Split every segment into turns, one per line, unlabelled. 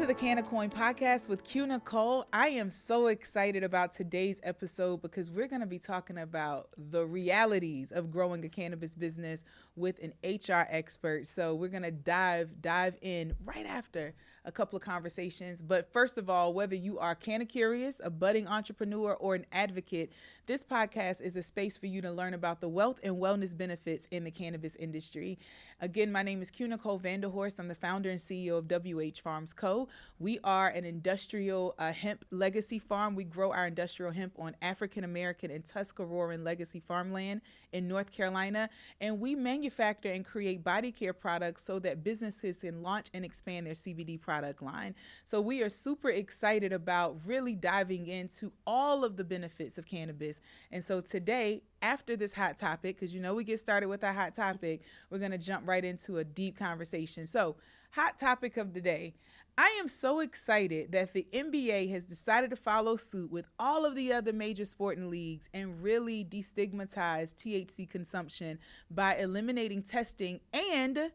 to the Canna-Coin Podcast with Nicole. I am so excited about today's episode because we're going to be talking about the realities of growing a cannabis business with an HR expert. So we're going to dive in right after a couple of conversations. But first of all, whether you are canna-curious, a budding entrepreneur, or an advocate, this podcast is a space for you to learn about the wealth and wellness benefits in the cannabis industry. Again, my name is Nicole. I'm the founder and CEO of WH Farms Co. We are an industrial hemp legacy farm. We grow our industrial hemp on African American and Tuscaroran legacy farmland in North Carolina, and we manufacture and create body care products so that businesses can launch and expand their CBD product line. So we are super excited about really diving into all of the benefits of cannabis. And so today, after this hot topic, because you know we get started with our hot topic, we're going to jump right into a deep conversation. So, hot topic of the day. I am so excited that the NBA has decided to follow suit with all of the other major sporting leagues and really destigmatize THC consumption by eliminating testing and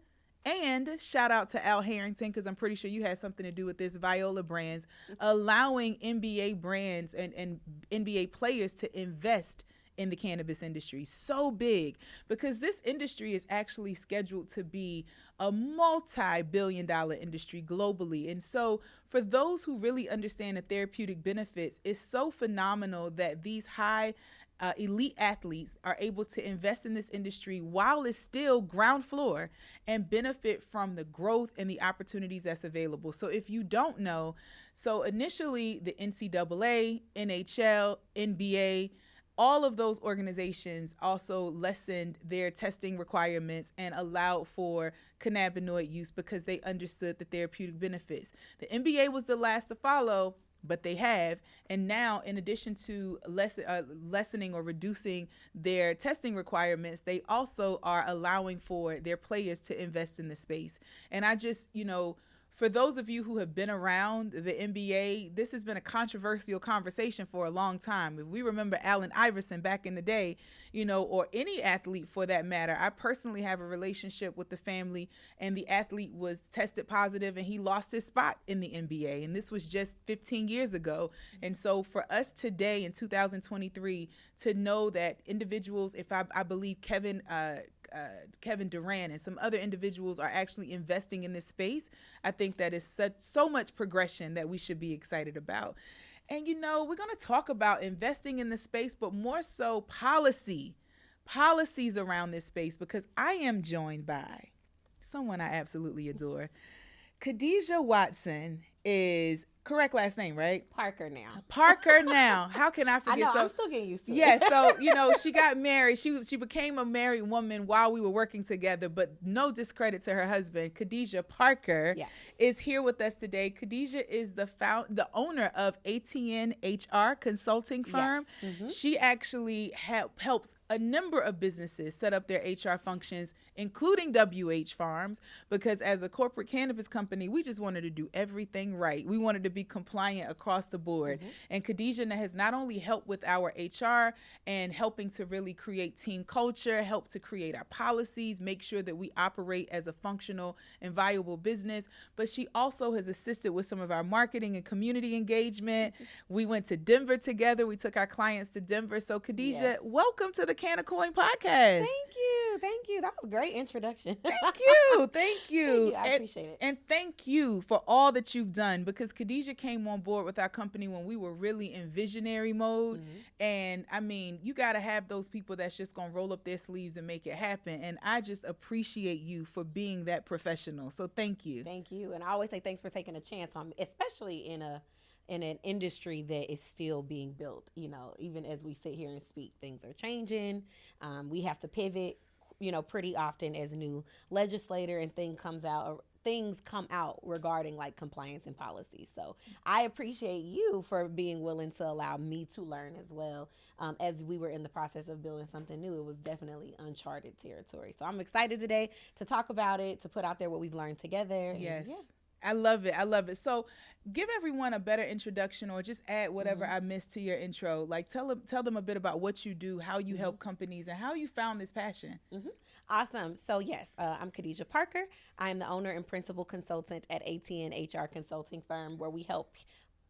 shout out to Al Harrington, because I'm pretty sure you had something to do with this, Viola Brands, allowing NBA brands and NBA players to invest in the cannabis industry. So big, because this industry is actually scheduled to be a multi-billion-dollar industry globally. And so for those who really understand the therapeutic benefits, it's so phenomenal that these high elite athletes are able to invest in this industry while it's still ground floor and benefit from the growth and the opportunities that's available. So if you don't know, so initially the NCAA, NHL, NBA, all of those organizations also lessened their testing requirements and allowed for cannabinoid use because they understood the therapeutic benefits. The NBA was the last to follow, but they have. And now, in addition to lessening or reducing their testing requirements, they also are allowing for their players to invest in the space. And I just, for those of you who have been around the NBA, this has been a controversial conversation for a long time. If we remember Allen Iverson back in the day, or any athlete for that matter, I personally have a relationship with the family, and the athlete was tested positive and he lost his spot in the NBA. And this was just 15 years ago. And so for us today in 2023 to know that individuals, if I believe Kevin Durant and some other individuals are actually investing in this space, I think that is so much progression that we should be excited about. And we're going to talk about investing in the space, but more so policies around this space, because I am joined by someone I absolutely adore. Khadija Watson is correct last name, right?
Parker now.
How can I forget?
I know, I'm still getting used to it.
Yeah, so, she got married. She became a married woman while we were working together, but no discredit to her husband. Khadija Parker is here with us today. Khadija is the owner of ATN HR consulting firm. Yes. Mm-hmm. She actually helps a number of businesses set up their HR functions, including WH Farms, because as a corporate cannabis company, we just wanted to do everything right. We wanted to be compliant across the board. Mm-hmm. And Khadija has not only helped with our HR and helping to really create team culture, help to create our policies, make sure that we operate as a functional and viable business, but she also has assisted with some of our marketing and community engagement. Mm-hmm. We went to Denver together. We took our clients to Denver. So Khadija, welcome to the Canna-Coin Podcast.
Thank you. That was a great introduction.
Thank you.
Thank you. I appreciate it.
And thank you for all that you've done, because Khadija came on board with our company when we were really in visionary mode. Mm-hmm. And I mean, you got to have those people that's just going to roll up their sleeves and make it happen. And I just appreciate you for being that professional. So thank you.
Thank you. And I always say thanks for taking a chance on me, especially in an industry that is still being built. Even as we sit here and speak, things are changing. We have to pivot, pretty often as new legislator and things come out regarding like compliance and policy. So I appreciate you for being willing to allow me to learn as well. As we were in the process of building something new, it was definitely uncharted territory. So I'm excited today to talk about it, to put out there what we've learned together.
Yes. I love it. I love it. So, give everyone a better introduction, or just add whatever I missed to your intro. Like, tell them a bit about what you do, how you help companies, and how you found this passion.
Awesome. So yes, I'm Khadija Parker. I am the owner and principal consultant at ATN HR Consulting Firm, where we help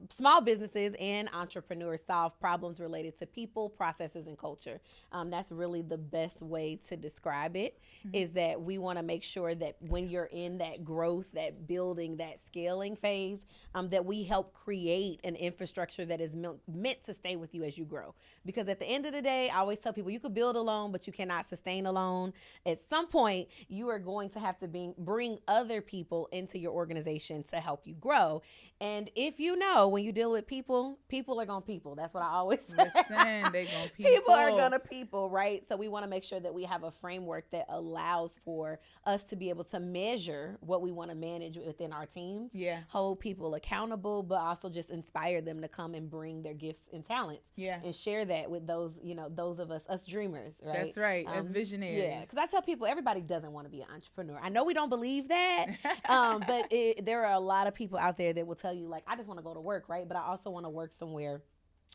small businesses and entrepreneurs solve problems related to people, processes, and culture. That's really the best way to describe it, is that we want to make sure that when you're in that growth, that building, that scaling phase, that we help create an infrastructure that is meant to stay with you as you grow. Because at the end of the day, I always tell people, you could build alone, but you cannot sustain alone. At some point, you are going to have to bring other people into your organization to help you grow. And if you know, when you deal with people, people are going to people. That's what I always say.
Listen, they going to people.
People are going to people, right? So we want to make sure that we have a framework that allows for us to be able to measure what we want to manage within our teams.
Yeah.
Hold people accountable, but also just inspire them to come and bring their gifts and talents.
Yeah.
And share that with those, those of us dreamers, right?
That's right. As visionaries.
Yeah. Because I tell people, everybody doesn't want to be an entrepreneur. I know we don't believe that, but there are a lot of people out there that will tell you, like, I just want to go to work, right? But I also want to work somewhere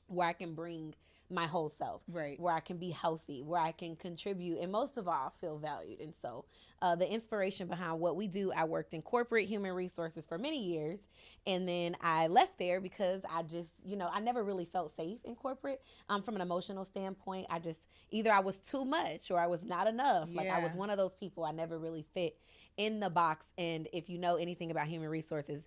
where I can bring my whole self,
right?
Where I can be healthy, where I can contribute, and most of all, feel valued. And so the inspiration behind what we do, I worked in corporate human resources for many years, and then I left there because I just, I never really felt safe in corporate. From an emotional standpoint, either I was too much or I was not enough.
Yeah.
Like, I was one of those people. I never really fit in the box. And if you know anything about human resources,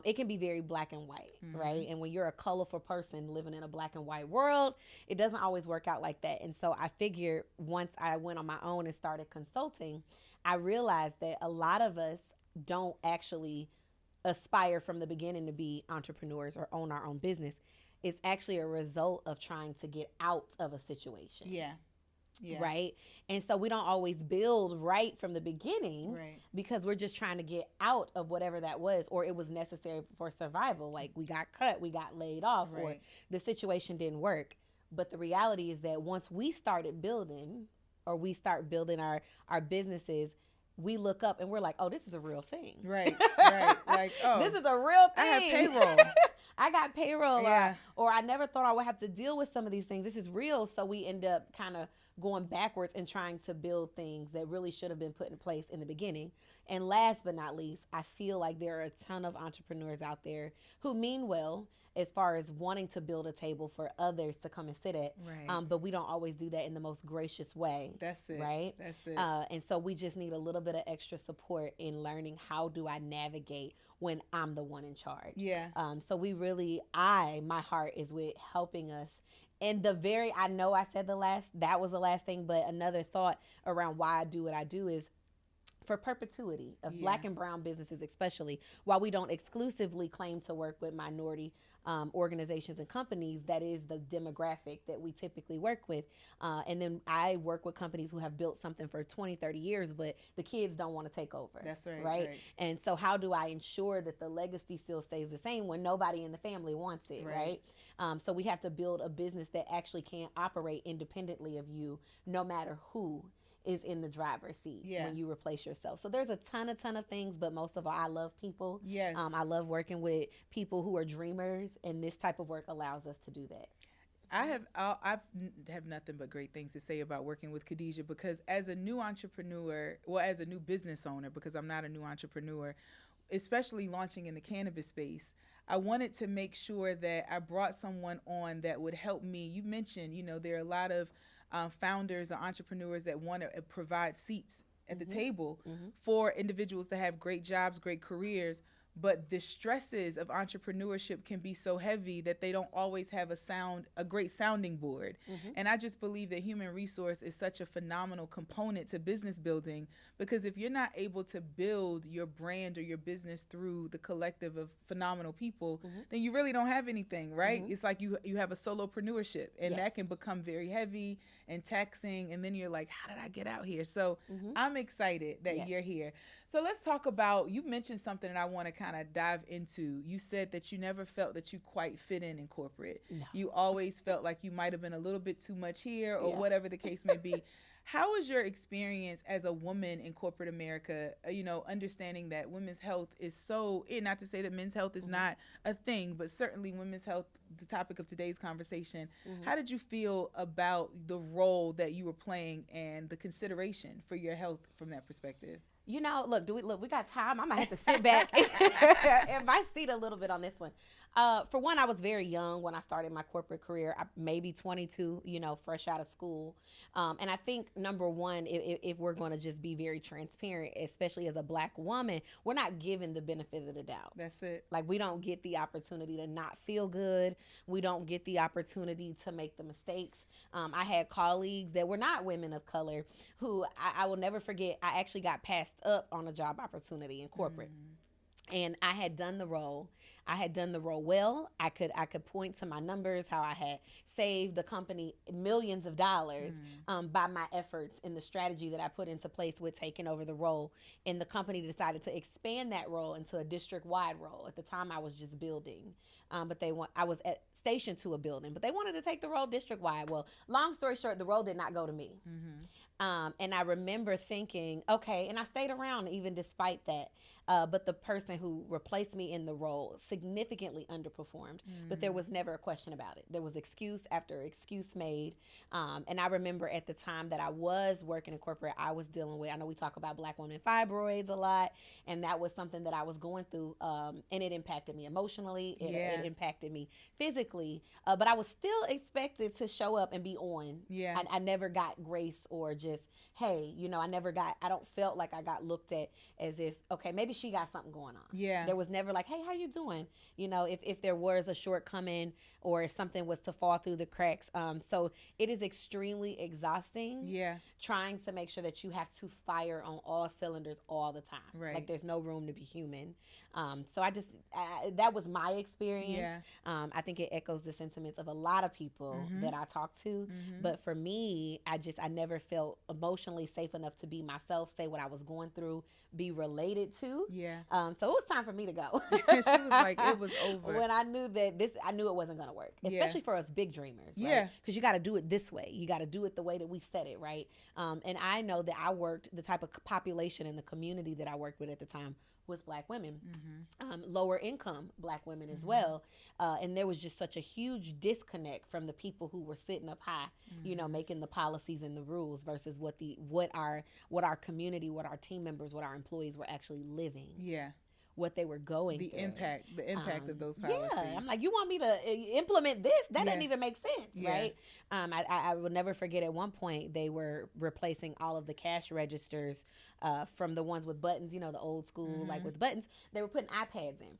it can be very black and white, right? And when you're a colorful person living in a black and white world, it doesn't always work out like that. And so I figured, once I went on my own and started consulting, I realized that a lot of us don't actually aspire from the beginning to be entrepreneurs or own our own business. It's actually a result of trying to get out of a situation.
Yeah. Yeah.
Right. And so we don't always build right from the beginning,
right?
Because we're just trying to get out of whatever that was, or it was necessary for survival. Like, we got cut, we got laid off,
right,
or the situation didn't work. But the reality is that once we started building, or we start building our businesses, we look up and we're like, oh, this is a real thing.
Right. Like, oh,
this is a real thing.
I have payroll.
I got payroll.
Yeah.
Or I never thought I would have to deal with some of these things. This is real. So we end up kind of going backwards and trying to build things that really should have been put in place in the beginning. And last but not least, I feel like there are a ton of entrepreneurs out there who mean well as far as wanting to build a table for others to come and sit at.
Right.
But we don't always do that in the most gracious way.
That's it.
Right?
That's it.
And so we just need a little bit of extra support in learning, how do I navigate when I'm the one in charge?
Yeah.
So we really, my heart is with helping us. And I know I said that was the last thing, but another thought around why I do what I do is for perpetuity of Black and brown businesses, especially. While we don't exclusively claim to work with minority organizations and companies, that is the demographic that we typically work with. And then I work with companies who have built something for 20, 30 years, but the kids don't want to take over.
That's right.
Right? And so how do I ensure that the legacy still stays the same when nobody in the family wants it, right? So we have to build a business that actually can operate independently of you, no matter who is in the driver's seat when you replace yourself. So there's a ton of things, but most of all, I love people.
Yes.
I love working with people who are dreamers, and this type of work allows us to do that.
I've nothing but great things to say about working with Khadija, because as a new entrepreneur, as a new business owner, because I'm not a new entrepreneur, especially launching in the cannabis space, I wanted to make sure that I brought someone on that would help me. You mentioned, there are a lot of founders or entrepreneurs that want to provide seats at the table for individuals to have great jobs, great careers. But the stresses of entrepreneurship can be so heavy that they don't always have a great sounding board. And I just believe that human resource is such a phenomenal component to business building, because if you're not able to build your brand or your business through the collective of phenomenal people, then you really don't have anything, right? It's like you have a solopreneurship, and that can become very heavy and taxing. And then you're like, how did I get out here? So I'm excited that you're here. So let's talk about, you mentioned something that I want to kind of dive into, you said that you never felt that you quite fit in corporate.
No.
You always felt like you might have been a little bit too much here, or
Yeah.
whatever the case may be. How was your experience as a woman in corporate America, understanding that women's health is so, not to say that men's health is not a thing, but certainly women's health, the topic of today's conversation. How did you feel about the role that you were playing and the consideration for your health from that perspective?
Look, we got time. I'm gonna have to sit back in my seat a little bit on this one. For one, I was very young when I started my corporate career. Maybe 22, fresh out of school. And I think number one, if we're going to just be very transparent, especially as a Black woman, we're not given the benefit of the doubt.
That's it.
Like, we don't get the opportunity to not feel good. We don't get the opportunity to make the mistakes. I had colleagues that were not women of color who I will never forget. I actually got passed up on a job opportunity in corporate. And I had done the role. I had done the role well. I could point to my numbers, how I had saved the company millions of dollars by my efforts and the strategy that I put into place with taking over the role. And the company decided to expand that role into a district-wide role. At the time, I was just building, I was stationed to a building, but they wanted to take the role district-wide. Well, long story short, the role did not go to me. And I remember thinking, okay, and I stayed around even despite that. But the person who replaced me in the role significantly underperformed, but there was never a question about it. There was excuse after excuse made. And I remember at the time that I was working in corporate, I was dealing with, I know we talk about Black women fibroids a lot, and that was something that I was going through, and it impacted me emotionally. It impacted me physically, but I was still expected to show up and be on. I never got grace or just, hey, I don't felt like I got looked at as if, okay, maybe she got something going on. There was never like, hey, how you doing? If there was a shortcoming or if something was to fall through the cracks. So it is extremely exhausting trying to make sure that you have to fire on all cylinders all the time.
Right.
Like, there's no room to be human. So that was my experience. I think it echoes the sentiments of a lot of people that I talk to. But for me, I never felt emotionally safe enough to be myself, say what I was going through, be related to. So it was time for me to go.
She was like, it was over.
When I knew I knew it wasn't going to work, especially for us big dreamers, right? Because you got to do it this way. You got to do it the way that we said it, right? And I know that I worked, the type of population in the community that I worked with at the time was Black women, lower income Black women as well. And there was just such a huge disconnect from the people who were sitting up high, making the policies and the rules versus what our community, what our team members, what our employees were actually living. What they were going through.
The impact of those policies.
I'm like, you want me to implement this? That doesn't even make sense, right? I will never forget, at one point they were replacing all of the cash registers from the ones with buttons, the old school, like with buttons. They were putting iPads in.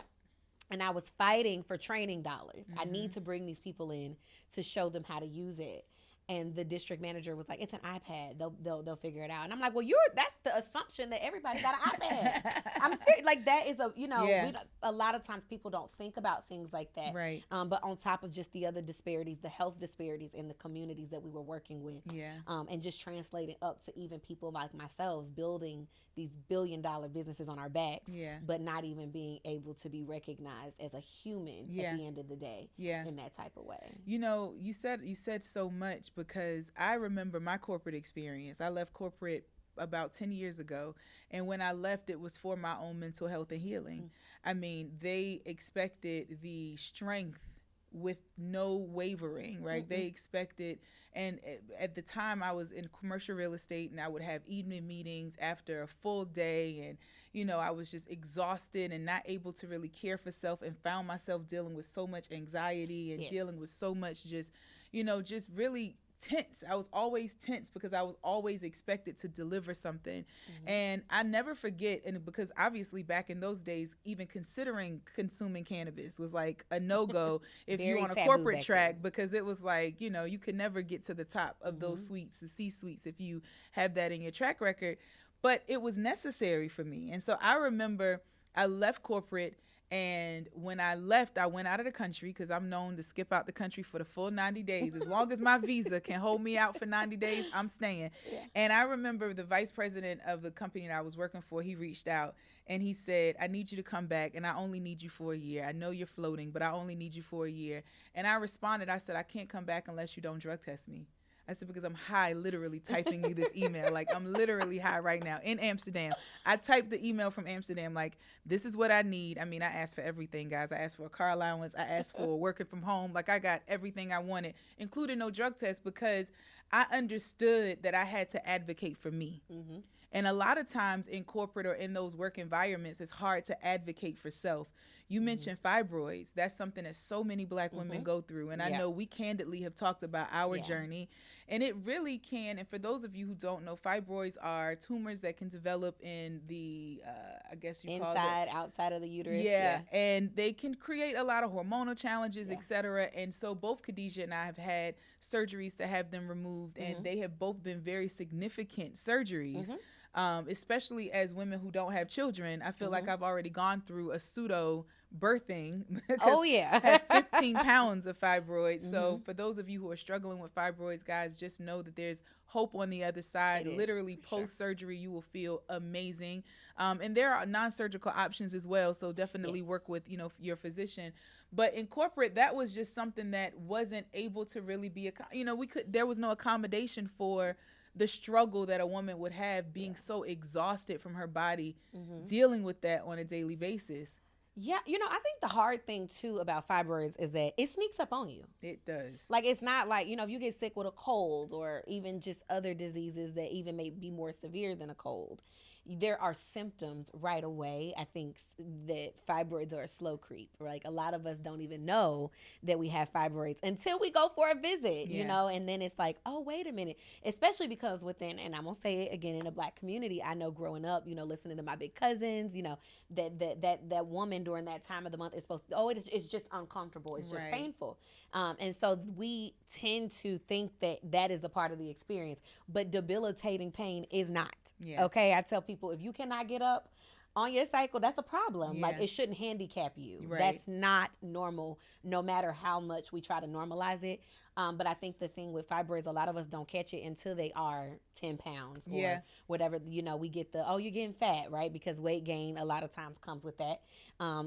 And I was fighting for training dollars. I need to bring these people in to show them how to use it. And the district manager was like, it's an iPad. They'll figure it out. And I'm like, well, that's the assumption that everybody got an iPad. I'm serious. Like, that is a lot of times people don't think about things like that.
Right.
But on top of just the other disparities, the health disparities in the communities that we were working with. And just translating up to even people like myself building these billion-dollar businesses on our backs, but not even being able to be recognized as a human at the end of the day in that type of way.
You said so much, because I remember my corporate experience. I left corporate about 10 years ago, and when I left, it was for my own mental health and healing. I mean, they expected the strength with no wavering, right? They expected, and at the time I was in commercial real estate, and I would have evening meetings after a full day, and I was just exhausted and not able to really care for self, and found myself dealing with so much anxiety and dealing with so much just really tense. I was always tense because I was always expected to deliver something. And I never forget, and because obviously back in those days, even considering consuming cannabis was like a no-go if you're on a corporate track, because it was like, you could never get to the top of those suites, the C-suites, if you have that in your track record. But it was necessary for me. And so I remember I left corporate, And when I left, I went out of the country because I'm known to skip out the country for the full 90 days. As long as my visa can hold me out for 90 days, I'm staying.
Yeah.
And I remember the vice president of the company that I was working for, he reached out and he said, I need you to come back and I only need you for a year. I know you're floating, but I only need you for a year. And I responded, I said, I can't come back unless you don't drug test me. I said, because I'm high, literally typing you this email. Like, I'm literally high right now in Amsterdam. I typed the email from Amsterdam, like, this is what I need. I mean, I asked for everything, guys. I asked for a car allowance. I asked for working from home. Like, I got everything I wanted, including no drug test, because I understood that I had to advocate for me. Mm-hmm. And a lot of times in corporate or in those work environments, it's hard to advocate for self. You mentioned fibroids. That's something that so many Black women go through. And I know we candidly have talked about our journey. And it really can. And for those of you who don't know, fibroids are tumors that can develop in the, I guess you call it.
Inside, outside of the uterus.
Yeah. And they can create a lot of hormonal challenges, et cetera. And so both Khadija and I have had surgeries to have them removed. And they have both been very significant surgeries. Especially as women who don't have children. I feel like I've already gone through a pseudo birthing.
Oh, yeah.
I have 15 pounds of fibroids. So for those of you who are struggling with fibroids, guys, just know that there's hope on the other side. Literally post-surgery, you will feel amazing. And there are non-surgical options as well. So definitely work with, your physician. But in corporate, that was just something that wasn't able to really be, there was no accommodation for the struggle that a woman would have being so exhausted from her body, dealing with that on a daily basis.
Yeah, I think the hard thing too about fibroids is that it sneaks up on you.
It does.
Like, it's not like, if you get sick with a cold or even just other diseases that even may be more severe than a cold, there are symptoms right away. I think that fibroids are a slow creep. Like, a lot of us don't even know that we have fibroids until we go for a visit, and then it's like, oh, wait a minute. Especially because within, and I'm going to say it again, in the Black community, I know growing up, listening to my big cousins, that woman during that time of the month is supposed to, it's just uncomfortable. It's just painful. And so we tend to think that is a part of the experience, but debilitating pain is not. Yeah. Okay. I tell people, if you cannot get up on your cycle, that's a problem. Yeah. Like, it shouldn't handicap you. Right. That's not normal, no matter how much we try to normalize it. But I think the thing with fibroids, a lot of us don't catch it until they are 10 pounds or whatever. We get you're getting fat, right? Because weight gain a lot of times comes with that,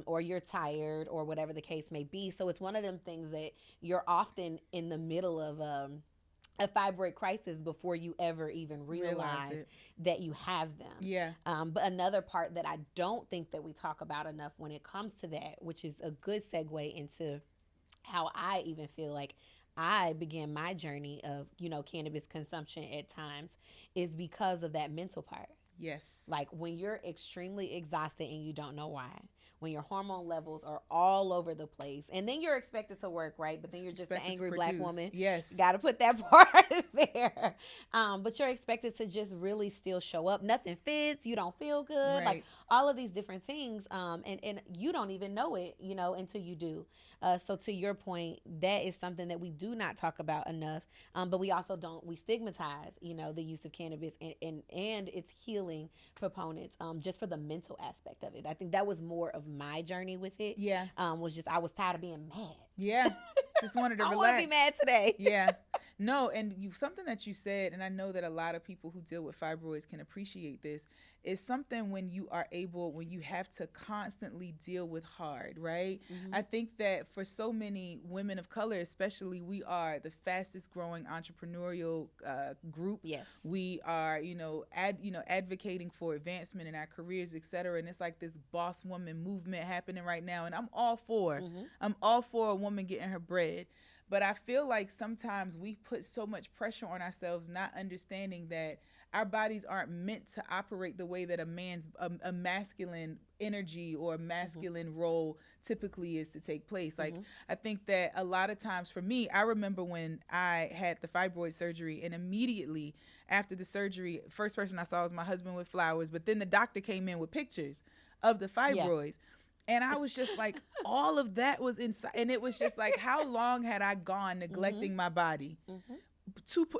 or you're tired or whatever the case may be. So it's one of them things that you're often in the middle of a fibroid crisis before you ever even realize that you have them. Yeah. But another part that I don't think that we talk about enough when it comes to that, which is a good segue into how I even feel like I began my journey of, cannabis consumption at times, is because of that mental part. Yes. Like, when you're extremely exhausted and you don't know why, when your hormone levels are all over the place, and then you're expected to work, right? But then you're just an angry Black woman. Yes. Got to put that part there. But you're expected to just really still show up. Nothing fits. You don't feel good. Right. Like, all of these different things. And you don't even know it, until you do. So to your point, that is something that we do not talk about enough. But we also we stigmatize, the use of cannabis and its healing proponents, just for the mental aspect of it. I think that was more of my journey with it. Yeah. Was just, I was tired of being mad. Yeah. Just wanted to relax. I want to be mad today.
Yeah. No, and something that you said, and I know that a lot of people who deal with fibroids can appreciate this, is something when you have to constantly deal with hard, right? Mm-hmm. I think that for so many women of color, especially, we are the fastest growing entrepreneurial group. Yes. We are, advocating for advancement in our careers, et cetera. And it's like this boss woman movement happening right now. And I'm all for a woman getting her bread. But I feel like sometimes we put so much pressure on ourselves, not understanding that our bodies aren't meant to operate the way that a masculine energy or masculine role typically is to take place. Like, I think that a lot of times for me, I remember when I had the fibroid surgery, and immediately after the surgery, first person I saw was my husband with flowers, but then the doctor came in with pictures of the fibroids. Yeah. And I was just like, all of that was inside. And it was just like, how long had I gone neglecting my body?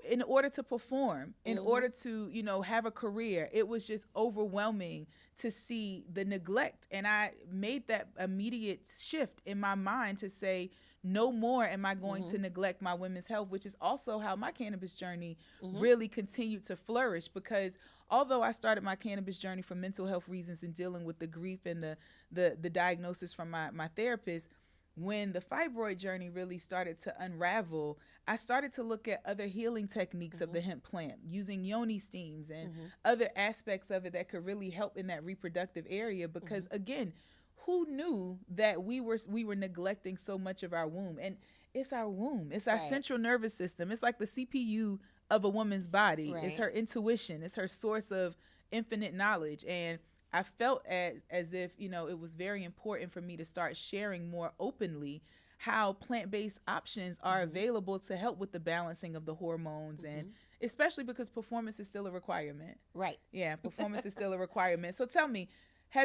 in order to perform, in order to, you know, have a career. It was just overwhelming to see the neglect. And I made that immediate shift in my mind to say, no more am I going to neglect my women's health, which is also how my cannabis journey really continued to flourish. Because although I started my cannabis journey for mental health reasons and dealing with the grief and the diagnosis from my therapist, when the fibroid journey really started to unravel, I started to look at other healing techniques of the hemp plant, using yoni steams and other aspects of it that could really help in that reproductive area. Because again, who knew that we were neglecting so much of our womb? And it's our womb. It's our central nervous system. It's like the CPU of a woman's body. It's her intuition. It's her source of infinite knowledge. And I felt as if, you know, it was very important for me to start sharing more openly how plant-based options are available to help with the balancing of the hormones, and especially because performance is still a requirement.
Right.
Yeah, performance is still a requirement. So tell me,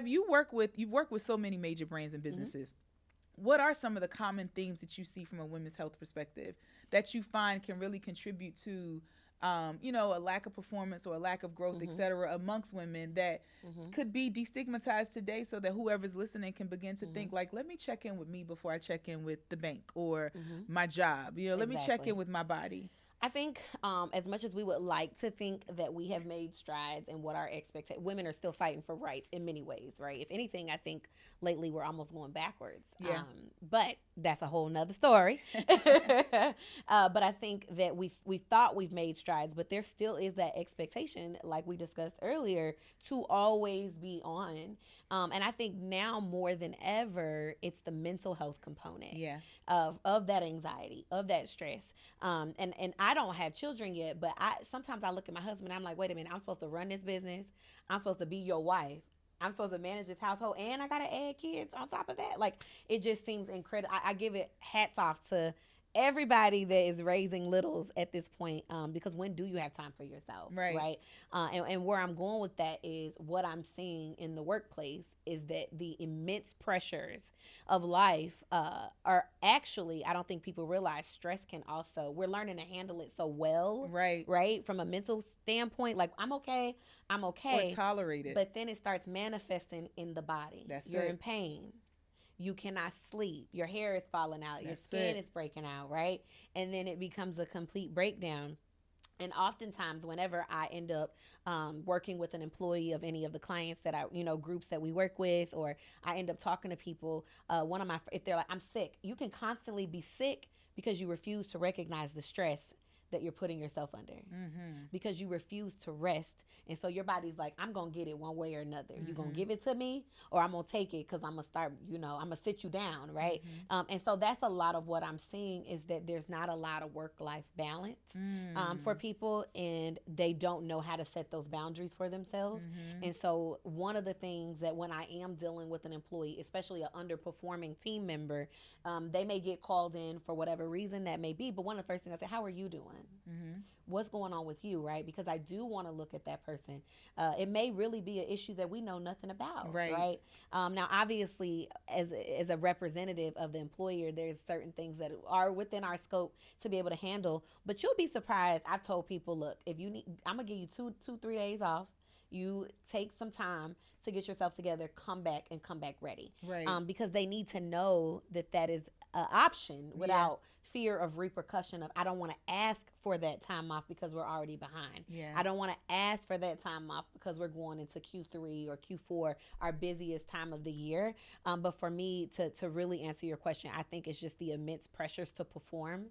you've worked with so many major brands and businesses. What are some of the common themes that you see from a women's health perspective that you find can really contribute to you know, a lack of performance or a lack of growth, et cetera, amongst women that could be destigmatized today, so that whoever's listening can begin to think like, let me check in with me before I check in with the bank or my job. You know, let me check in with my body.
I think as much as we would like to think that we have made strides and what our expectations, women are still fighting for rights in many ways, right? If anything, I think lately we're almost going backwards.
Yeah.
But that's a whole nother story. But I think that we thought we've made strides, but there still is that expectation, like we discussed earlier, to always be on. And I think now more than ever, it's the mental health component of that anxiety, of that stress. And I don't have children yet, but sometimes I look at my husband and I'm like, wait a minute, I'm supposed to run this business. I'm supposed to be your wife. I'm supposed to manage this household, and I got to add kids on top of that. Like, it just seems incredible. I give it hats off to everybody that is raising littles at this point, because when do you have time for yourself, right? And where I'm going with that is what I'm seeing in the workplace is that the immense pressures of life are actually, I don't think people realize, stress can also, we're learning to handle it so well, right? From a mental standpoint, like, I'm okay.
Or tolerate it.
But then it starts manifesting in the body. You're in pain. You cannot sleep. Your hair is falling out. Your skin is breaking out, right? And then it becomes a complete breakdown. And oftentimes, whenever I end up working with an employee of any of the clients that groups that we work with, or I end up talking to people, if they're like, I'm sick, you can constantly be sick because you refuse to recognize the stress that you're putting yourself under, because you refuse to rest. And so your body's like, I'm going to get it one way or another. You're going to give it to me, or I'm going to take it, because I'm going to start, I'm going to sit you down, right? And so that's a lot of what I'm seeing, is that there's not a lot of work-life balance for people, and they don't know how to set those boundaries for themselves. And so one of the things that when I am dealing with an employee, especially an underperforming team member, they may get called in for whatever reason that may be, but one of the first things I say, how are you doing? What's going on with you, right? Because I do want to look at that person. It may really be an issue that we know nothing about, right? Now, obviously, as a representative of the employer, there's certain things that are within our scope to be able to handle. But you'll be surprised. I've told people, look, if you need, I'm gonna give you 3 days off. You take some time to get yourself together, come back ready, because they need to know that is an option without fear of repercussion of, I don't want to ask for that time off because we're already behind. I don't want to ask for that time off because we're going into Q3 or Q4, our busiest time of the year. But for me to really answer your question, I think it's just the immense pressures to perform,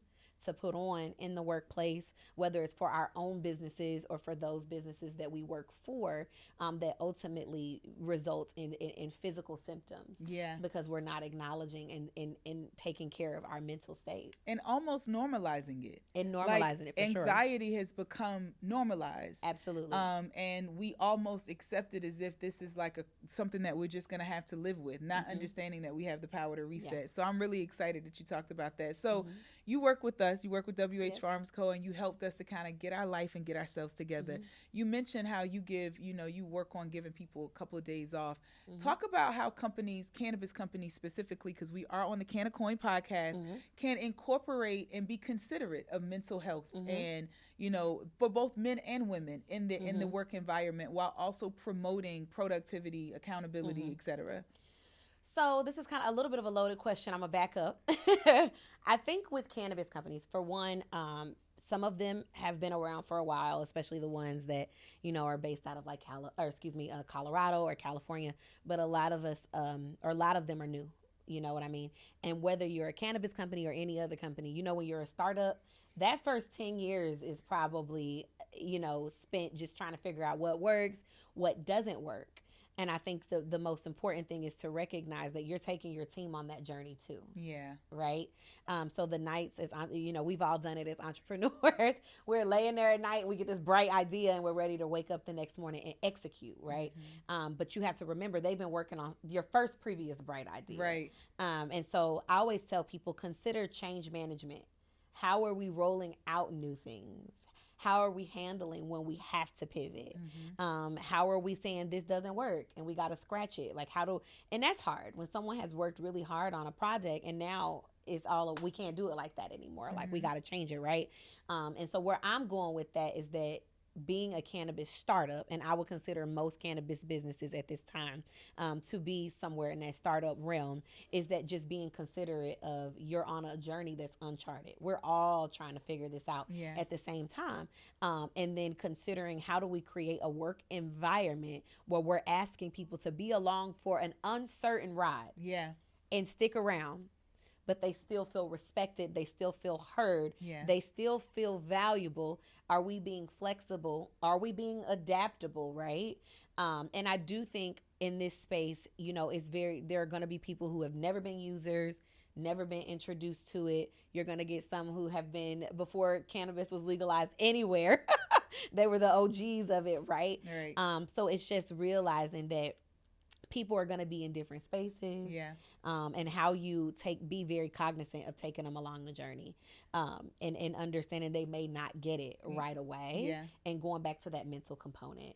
to put on in the workplace, whether it's for our own businesses or for those businesses that we work for, that ultimately results in physical symptoms. Because we're not acknowledging and taking care of our mental state.
And almost normalizing it.
And normalizing it, for
anxiety has become normalized.
Absolutely.
And we almost accept it as if this is like something that we're just going to have to live with, not understanding that we have the power to reset. So I'm really excited that you talked about that. So you work with us. You work with WH
Yep.
Farms Co. and you helped us to kind of get our life and get ourselves together. You mentioned how you give, you work on giving people a couple of days off. Talk about how companies, cannabis companies specifically, because we are on the Canna-Coin Podcast, can incorporate and be considerate of mental health and, for both men and women in the work environment, while also promoting productivity, accountability, etc.
So this is kind of a little bit of a loaded question. I'm gonna back up. I think with cannabis companies, for one, some of them have been around for a while, especially the ones that are based out of like Colorado or California. But a lot of us, or a lot of them, are new. You know what I mean? And whether you're a cannabis company or any other company, when you're a startup, that first 10 years is probably spent just trying to figure out what works, what doesn't work. And I think the most important thing is to recognize that you're taking your team on that journey too.
Yeah.
Right. So the nights is, we've all done it as entrepreneurs. We're laying there at night and we get this bright idea and we're ready to wake up the next morning and execute. Right. But you have to remember they've been working on your first previous bright idea.
Right.
And so I always tell people, consider change management. How are we rolling out new things? How are we handling when we have to pivot? How are we saying this doesn't work and we got to scratch it? And that's hard when someone has worked really hard on a project and now we can't do it like that anymore. Like we got to change it, right? And so where I'm going with that is that being a cannabis startup, and I would consider most cannabis businesses at this time to be somewhere in that startup realm, is that just being considerate of you're on a journey that's uncharted. We're all trying to figure this out at the same time. And then considering how do we create a work environment where we're asking people to be along for an uncertain ride and stick around, but they still feel respected. They still feel heard. They still feel valuable. Are we being flexible? Are we being adaptable, right? And I do think in this space, there are going to be people who have never been users, never been introduced to it. You're going to get some who have been, before cannabis was legalized anywhere, they were the OGs of it, right? So it's just realizing that people are going to be in different spaces, and how you be very cognizant of taking them along the journey, and understanding they may not get it right away, and going back to that mental component.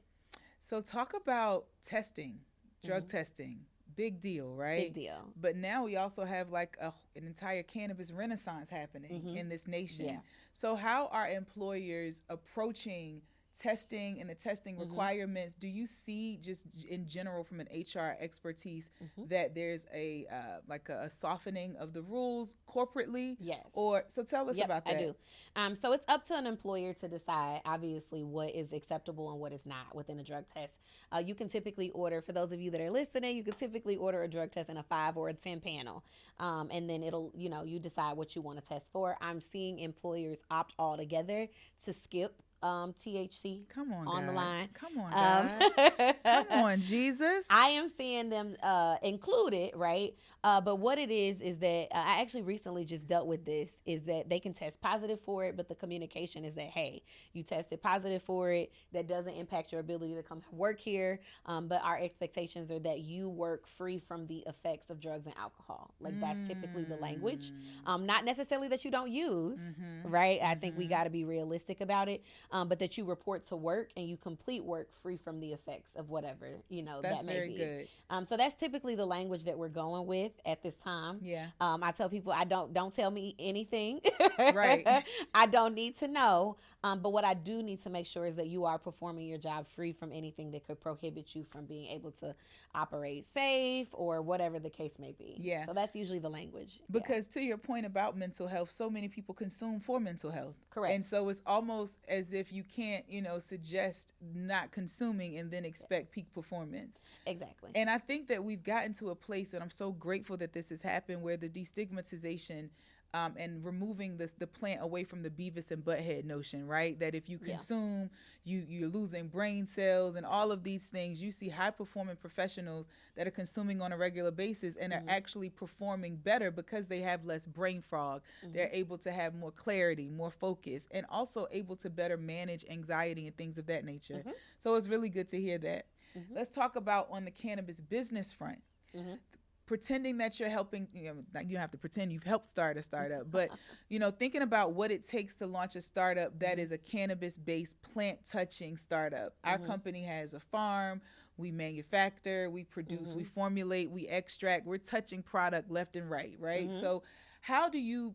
So talk about testing, drug testing, big deal, right?
Big deal.
But now we also have like an entire cannabis renaissance happening in this nation. So how are employers approaching testing and the testing requirements? Do you see, just in general from an HR expertise, that there's a softening of the rules corporately?
Yes.
So tell us about that.
I do. So it's up to an employer to decide, obviously, what is acceptable and what is not within a drug test. You can typically order, for those of you that are listening, you can typically order a drug test in a 5 or a 10 panel. And then it'll, you decide what you want to test for. I'm seeing employers opt altogether to skip THC.
Come on,
on
God.
the line.
Come on, God. Come on, Jesus.
I am seeing them include it, right? But what it is that I actually recently just dealt with this, is that they can test positive for it, but the communication is that, hey, you tested positive for it. That doesn't impact your ability to come work here. But our expectations are that you work free from the effects of drugs and alcohol. Like that's typically the language. Not necessarily that you don't use, right? I think we got to be realistic about it. But that you report to work and you complete work free from the effects of whatever,
That's
that may
very
be.
good.
So that's typically the language that we're going with at this time. I tell people, don't tell me anything.
Right.
I don't need to know. But what I do need to make sure is that you are performing your job free from anything that could prohibit you from being able to operate safe or whatever the case may be. So that's usually the language.
Because to your point about mental health, so many people consume for mental health.
Correct.
And so it's almost as if you can't, suggest not consuming and then expect peak performance.
Exactly.
And I think that we've gotten to a place, and I'm so grateful that this has happened, where the destigmatization and removing the plant away from the Beavis and Butthead notion, right? That if you consume, you're losing brain cells and all of these things. You see high-performing professionals that are consuming on a regular basis and are actually performing better because they have less brain fog. They're able to have more clarity, more focus, and also able to better manage anxiety and things of that nature. So it's really good to hear that. Let's talk about on the cannabis business front. pretending that you're helping, like you don't have to pretend you've helped start a startup, but thinking about what it takes to launch a startup that is a cannabis based plant touching startup. Our company has a farm. We manufacture, we produce, we formulate, we extract, we're touching product left and right. So how do you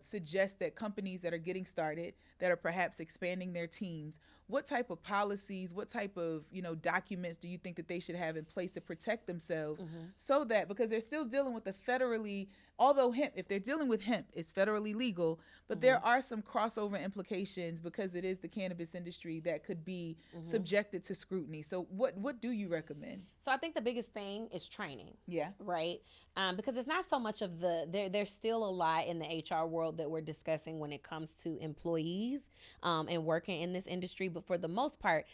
suggest that companies that are getting started, that are perhaps expanding their teams, what type of policies, what type of documents do you think that they should have in place to protect themselves, so that, because they're still dealing with the federally, although hemp, if they're dealing with hemp, it's federally legal, but there are some crossover implications because it is the cannabis industry that could be subjected to scrutiny. So what do you recommend?
So I think the biggest thing is training.
Yeah.
Right. Because it's not so much of there's still a lot in the HR world that we're discussing when it comes to employees and working in this industry. But for the most part,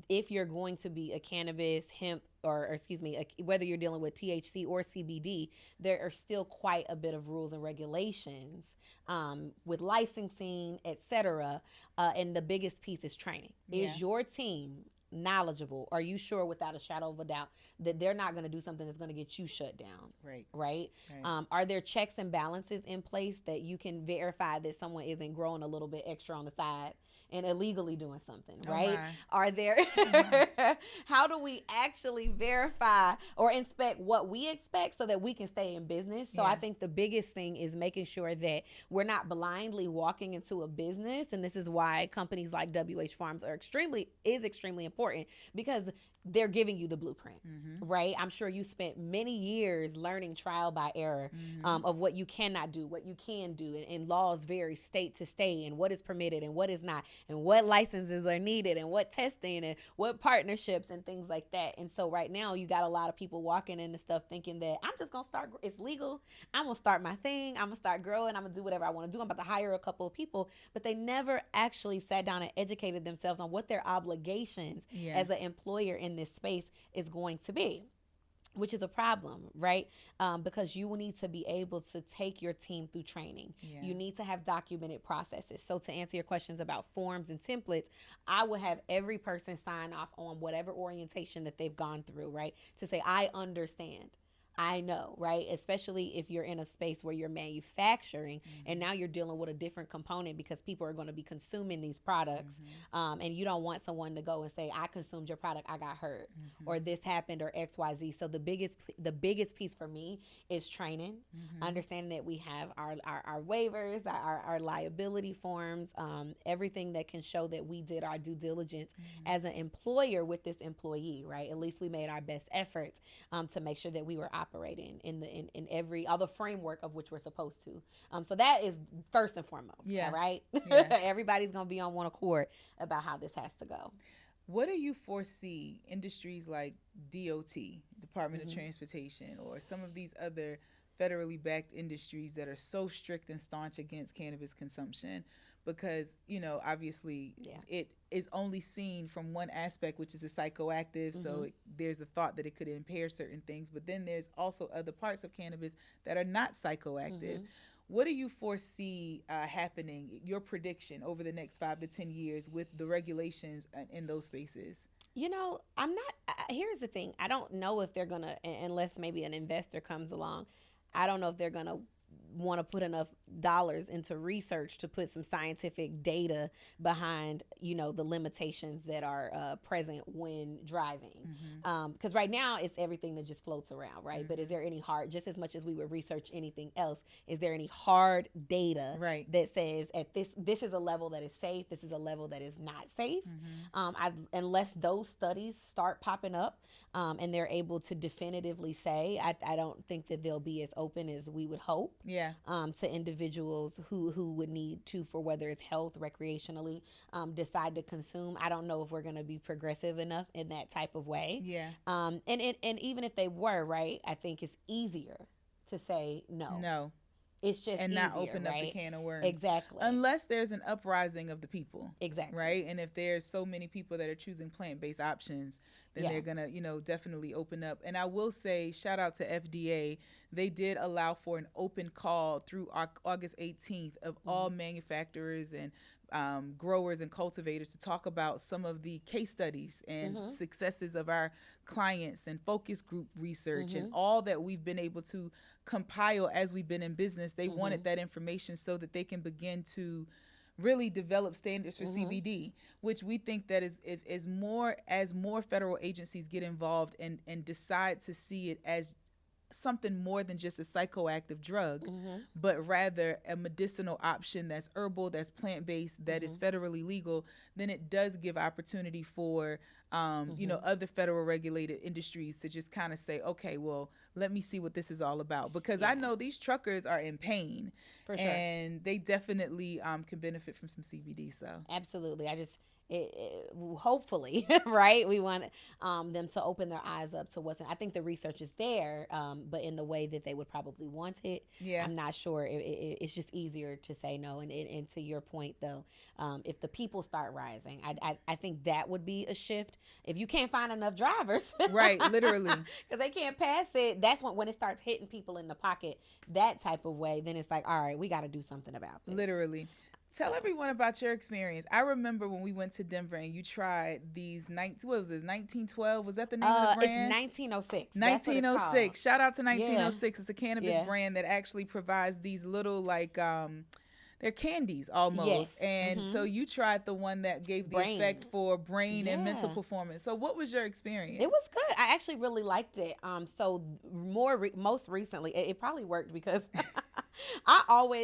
if you're going to be a cannabis, hemp, or excuse me, whether you're dealing with THC or CBD, there are still quite a bit of rules and regulations with licensing, etc. And the biggest piece is training. Yeah. Is your team knowledgeable? Are you sure without a shadow of a doubt that they're not going to do something that's going to get you shut down? Right. Are there checks and balances in place that you can verify that someone isn't growing a little bit extra on the side and illegally doing something, right? Are there, how do we actually verify or inspect what we expect so that we can stay in business? So I think the biggest thing is making sure that we're not blindly walking into a business. And this is why companies like WH Farms are extremely important, because they're giving you the blueprint, right? I'm sure you spent many years learning trial by error of what you cannot do, what you can do, and laws vary state to state, and what is permitted and what is not, and what licenses are needed, and what testing, and what partnerships, and things like that. And so right now, you got a lot of people walking into stuff thinking that I'm just gonna start, it's legal, I'm gonna start my thing, I'm gonna start growing, I'm gonna do whatever I want to do, I'm about to hire a couple of people, but they never actually sat down and educated themselves on what their obligations as an employer in this space is going to be, which is a problem, right? Because you will need to be able to take your team through training. You need to have documented processes. So to answer your questions about forms and templates, I would have every person sign off on whatever orientation that they've gone through, right? To say, I understand. I know, right? Especially if you're in a space where you're manufacturing and now you're dealing with a different component because people are going to be consuming these products. And you don't want someone to go and say, I consumed your product, I got hurt, or this happened, or XYZ. So the biggest piece for me is training, understanding that we have our waivers, our liability forms, everything that can show that we did our due diligence as an employer with this employee, right? At least we made our best efforts to make sure that we were operating in every other framework of which we're supposed to. So that is first and foremost. All right. Everybody's going to be on one accord about how this has to go.
What do you foresee industries like DOT, Department of Transportation, or some of these other federally backed industries that are so strict and staunch against cannabis consumption? Because, obviously it is only seen from one aspect, which is the psychoactive. So there's a thought that it could impair certain things. But then there's also other parts of cannabis that are not psychoactive. What do you foresee happening, your prediction over the next 5 to 10 years with the regulations in those spaces?
I'm not, here's the thing. I don't know if they're going to, unless maybe an investor comes along, I don't know if they're going to want to put enough dollars into research to put some scientific data behind, the limitations that are present when driving. Because right now it's everything that just floats around, right? But is there any hard, just as much as we would research anything else, is there any hard data that says at this is a level that is safe, this is a level that is not safe? Unless those studies start popping up and they're able to definitively say, I don't think that they'll be as open as we would hope. To individuals who would need to, for whether it's health, recreationally, decide to consume. I don't know if we're going to be progressive enough in that type of way. And even if they were, right, I think it's easier to say no. It's just
and
easier,
not open up the can of worms.
Exactly.
Unless there's an uprising of the people.
Exactly.
Right? And if there's so many people that are choosing plant-based options, then they're going to, definitely open up. And I will say, shout out to FDA. They did allow for an open call through August 18th of all manufacturers and growers and cultivators to talk about some of the case studies and successes of our clients and focus group research and all that we've been able to compile as we've been in business. They wanted that information so that they can begin to really develop standards for CBD, which we think that is more, as more federal agencies get involved and decide to see it as something more than just a psychoactive drug, but rather a medicinal option that's herbal, that's plant-based, that is federally legal, then it does give opportunity for other federal regulated industries to just kind of say, okay, well, let me see what this is all about. Because I know these truckers are in pain, for sure, and they definitely can benefit from some CBD. So
absolutely. Hopefully, right? We want them to open their eyes up to what's in. I think the research is there, but in the way that they would probably want it. Yeah. I'm not sure. It's just easier to say no. And to your point, though, if the people start rising, I think that would be a shift. If you can't find enough drivers.
Right, literally.
Because they can't pass it. That's when it starts hitting people in the pocket that type of way. Then it's like, all right, we got to do something about this.
Literally. Tell everyone about your experience. I remember when we went to Denver and you tried these, what was this, 1912? Was that the name of the brand?
It's 1906.
1906. Shout out to 1906. Yeah. It's a cannabis brand that actually provides these little, like, they're candies almost. Yes. And so you tried the one that gave the effect for brain and mental performance. So what was your experience?
It was good. I actually really liked it. So most recently, it probably worked because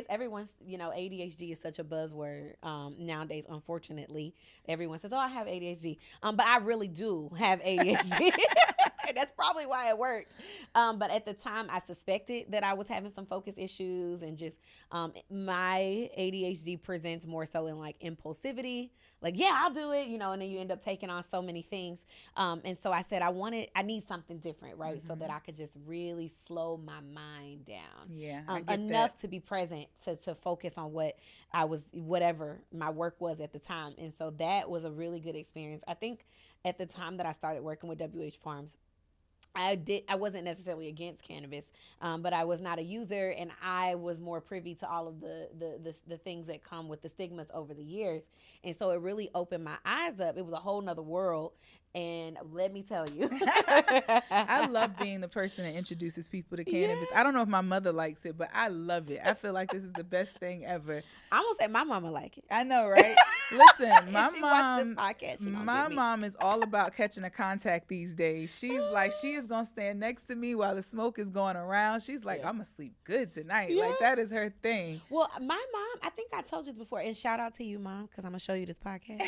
everyone's, ADHD is such a buzzword nowadays, unfortunately. Everyone says, oh, I have ADHD. But I really do have ADHD. That's probably why it worked. But at the time, I suspected that I was having some focus issues, and just my ADHD presents more so in like impulsivity. Like, yeah, I'll do it, and then you end up taking on so many things. And so I said, I need something different, right? So that I could just really slow my mind down.
Yeah.
Enough to be present, to focus on whatever my work was at the time. And so that was a really good experience. I think at the time that I started working with WH Farms, I wasn't necessarily against cannabis, but I was not a user, and I was more privy to all of the things that come with the stigmas over the years. And so it really opened my eyes up. It was a whole nother world. And let me tell you,
I love being the person that introduces people to cannabis. Yeah. I don't know if my mother likes it, but I love it. I feel like this is the best thing ever.
I'm gonna say my mama like it.
I know, right? Listen, my mom,
this podcast,
my mom is all about catching a contact these days. She's like, she is gonna stand next to me while the smoke is going around. She's like, I'm gonna sleep good tonight. Yeah. Like, that is her thing.
Well, my mom, I think I told you this before, and shout out to you, Mom, because I'm gonna show you this podcast.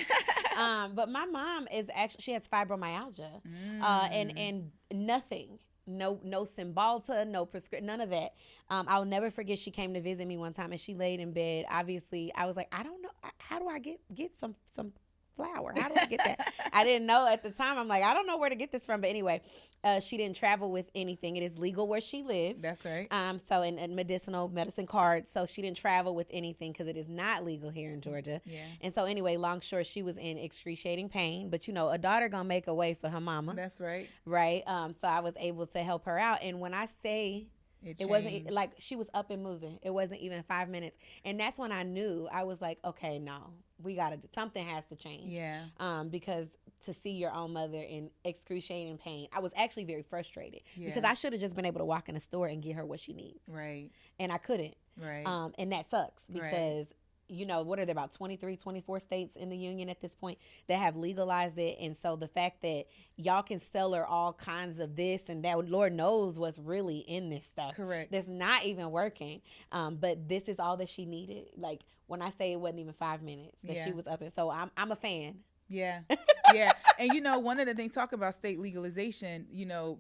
But my mom is actually, she has fibromyalgia, and nothing, no Cymbalta, no prescription, none of that. I'll never forget, she came to visit me one time, and she laid in bed. Obviously, I was like, I don't know, how do I get some flour? How do I get that? I didn't know at the time. I'm like, I don't know where to get this from. But anyway, she didn't travel with anything. It is legal where she lives.
That's right.
So and medicine card. So she didn't travel with anything because it is not legal here in Georgia. Yeah. And so anyway, long short, she was in excruciating pain. But a daughter gonna make a way for her mama.
That's right.
Right. So I was able to help her out. And when I say it wasn't like she was up and moving. It wasn't even 5 minutes. And that's when I knew. I was like, okay, no, we got to, something has to change.
Yeah.
Because to see your own mother in excruciating pain, I was actually very frustrated because I should have just been able to walk in the store and get her what she needs.
Right.
And I couldn't.
Right.
And that sucks because what are there, about 23, 24 states in the union at this point that have legalized it. And so the fact that y'all can sell her all kinds of this and that, Lord knows what's really in this stuff.
Correct.
That's not even working. But this is all that she needed. Like, when I say it wasn't even 5 minutes that she was up. And so I'm a fan.
Yeah. Yeah. And, one of the things, talk about state legalization,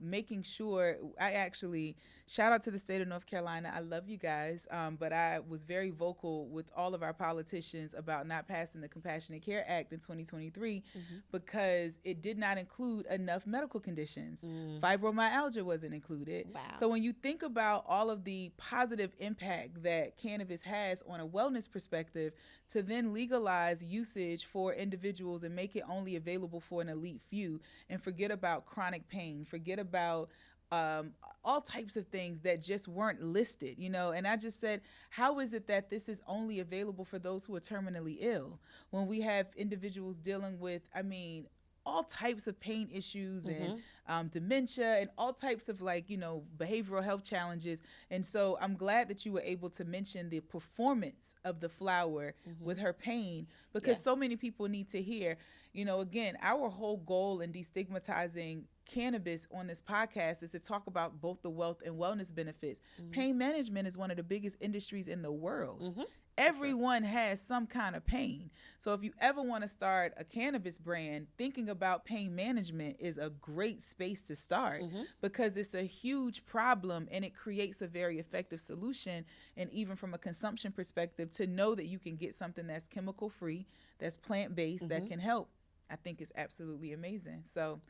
making sure, I actually, shout out to the state of North Carolina. I love you guys. But I was very vocal with all of our politicians about not passing the Compassionate Care Act in 2023 because it did not include enough medical conditions. Fibromyalgia wasn't included.
Wow.
So when you think about all of the positive impact that cannabis has on a wellness perspective, to then legalize usage for individuals and make it only available for an elite few, and forget about chronic pain, forget about um, all types of things that just weren't listed, you know. And I just said, how is it that this is only available for those who are terminally ill when we have individuals dealing with, I mean, all types of pain issues and dementia and all types of, like, you know, behavioral health challenges. And so I'm glad that you were able to mention the performance of the flower with her pain, because so many people need to hear, you know, again, our whole goal in destigmatizing cannabis on this podcast is to talk about both the wealth and wellness benefits. Pain management is one of the biggest industries in the world. Everyone has some kind of pain. So if you ever want to start a cannabis brand, thinking about pain management is a great space to start, because it's a huge problem and it creates a very effective solution. And even from a consumption perspective, to know that you can get something that's chemical free, that's plant based, that can help, I think is absolutely amazing. So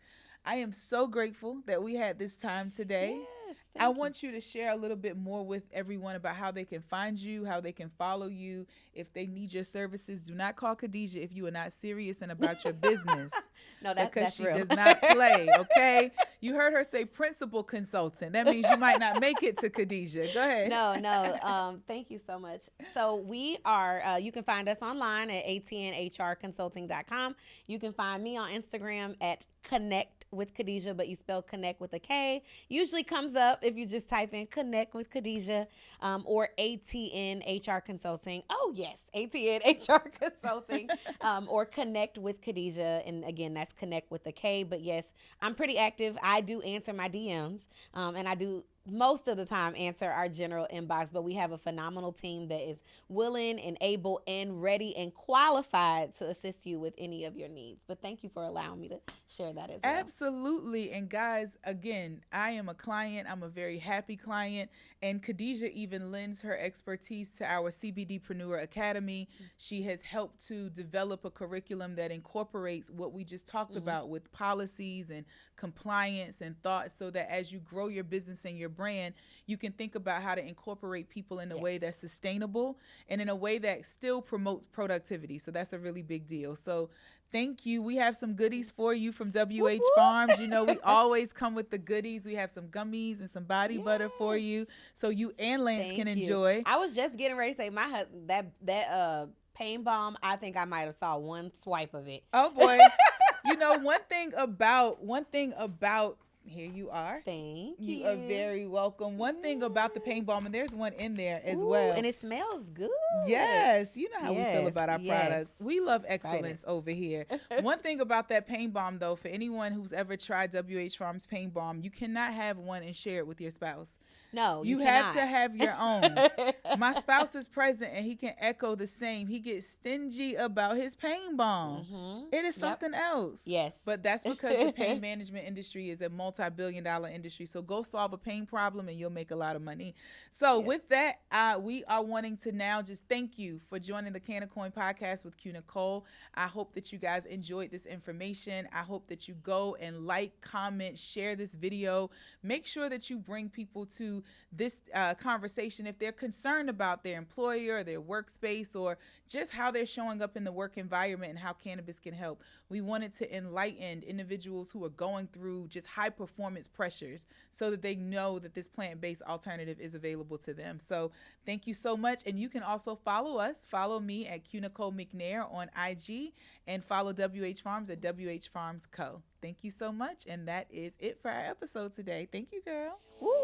I am so grateful that we had this time today.
Yes,
I want you to share a little bit more with everyone about how they can find you, how they can follow you, if they need your services. Do not call Khadija if you are not serious and about your business.
No,
because
that's
she
real.
does not play, okay? You heard her say principal consultant. That means you might not make it to Khadija. Go ahead.
No. Thank you so much. So we are, you can find us online at atnhrconsulting.com. You can find me on Instagram at Connect with Khadija, but you spell connect with a K. Usually comes up if you just type in Connect with Khadija, or ATN HR Consulting. Oh yes, ATN HR Consulting, or Connect with Khadija. And again, that's Connect with a K. But yes, I'm pretty active. I do answer my DMs, and I do most of the time answer our general inbox, but we have a phenomenal team that is willing and able and ready and qualified to assist you with any of your needs. But thank you for allowing me to share that as well.
Absolutely. And guys, again, I am a client. I'm a very happy client. And Khadija even lends her expertise to our CBDpreneur Academy. She has helped to develop a curriculum that incorporates what we just talked about with policies and compliance and thoughts, so that as you grow your business and your brand, you can think about how to incorporate people in a way that's sustainable and in a way that still promotes productivity. So that's a really big deal. So thank you. We have some goodies for you from WH Farms. You know, we always come with the goodies. We have some gummies and some body butter for you, so you and Lance can enjoy.
I was just getting ready to say, my husband, that pain balm, I think I might have saw one swipe of it.
Oh boy. You know, one thing about here you are.
Thank you.
You are very welcome. One thing about the pain balm, and there's one in there as well.
And it smells good.
Yes. You know how we feel about our products. We love excellence over here. One thing about that pain balm, though, for anyone who's ever tried WH Farms pain balm, you cannot have one and share it with your spouse.
No,
you have to have your own. My spouse is present and he can echo the same. He gets stingy about his pain balm. It is something else.
Yes.
But that's because the pain management industry is a multi-billion-dollar industry. So go solve a pain problem and you'll make a lot of money. So with that, we are wanting to now just thank you for joining the Canna-Coin Podcast with Nicole. I hope that you guys enjoyed this information. I hope that you go and like, comment, share this video. Make sure that you bring people to this conversation if they're concerned about their employer, their workspace, or just how they're showing up in the work environment and how cannabis can help. We wanted to enlighten individuals who are going through just high performance pressures so that they know that this plant-based alternative is available to them. So thank you so much. And you can also follow us. Follow me at Nicole McNair on IG, and follow WH Farms at WH Farms Co. Thank you so much. And that is it for our episode today. Thank you, girl.
Woo!